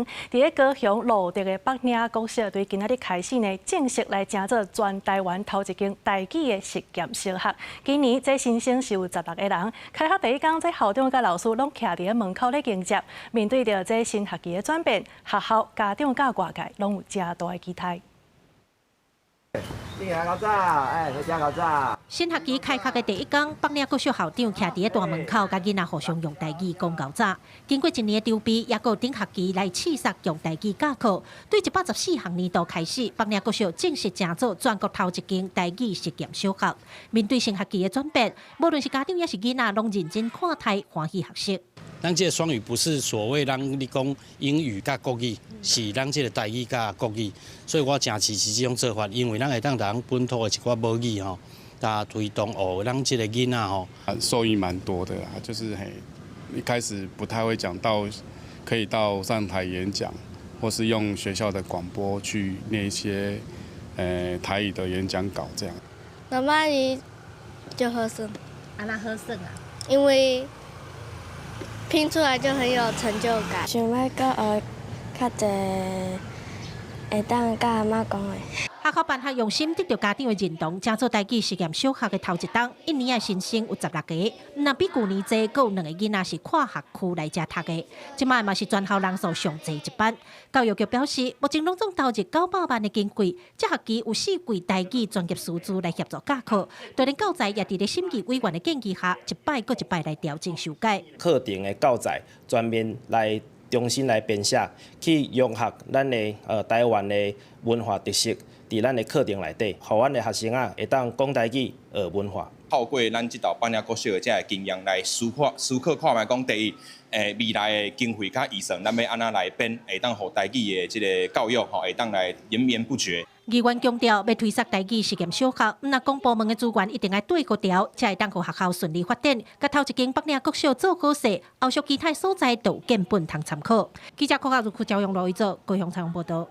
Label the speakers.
Speaker 1: 伫咧高雄路德的北岭国小，对今仔日开始呢，正式来乘做全台湾头一间台语的实验小学。今年这新生是有16个人。开学第一天，这校长甲老师拢徛伫咧门口咧迎接。面对着这新学期的转变，学校、家长甲外界拢有正大的期待。
Speaker 2: 进来考早，回家考早。
Speaker 3: 新学期开学的第一天，北岭国小校长徛伫大门口，甲囡仔互相用台语讲高早。经过一年的筹备，也有顶学期来试杀用台语教课。对114学年度开始，北岭国小正式乘做全国头一间台语实验小学。面对新学期的转变，无论是家长也是囡仔，拢认真看待，欢喜学习。
Speaker 4: 咱这个双语不是所谓让你讲英语甲国语，是咱这个台语甲国语，所以我真支持这种做法，因为咱会当咱本土的一寡母语吼，推动学咱这个囡仔吼，
Speaker 5: 受益蛮多的啦。就是一开始不太会讲到，可以到上台演讲，或是用学校的广播去念一些台语的演讲稿这样。
Speaker 6: 那么你就好胜，
Speaker 3: 那好胜啊，
Speaker 6: 因为。 拼出来就很有成就感。
Speaker 7: 想要搁学较侪，会当甲阿妈讲的。
Speaker 3: 学校办学用心，得到家长的认同，乘做台语实验小学的头一档，一年的新生有16个，那比去年多，还有2个囡仔是跨学区来遮读的。即摆嘛是全校人数上侪一班。教育局表示，目前拢总投入900万的经费，这学期有4位台语专业师资来协助教课。大连教材也伫咧审议委员的建议下，一摆搁一摆来调整修改。
Speaker 8: 课程的教材全面来重新来编写，去融合咱的台湾的文化特色。 伫咱的课程内底，互阮的学生会当讲台语、学文化。
Speaker 9: 透过咱这道北岭国小的这个经验来思考看卖讲，第一，未来的经费甲预算，咱要安怎来编，会当互台语的这个教育会当来延绵不绝。
Speaker 3: 议员强调，要推动台语实验小学，那公部门的资源一定要对个调，才会当互学校顺利发展。甲头一间北岭国小做好势，后续其他所在都有根本通参考。记者柯嘉如、教育罗一做高雄采访报道。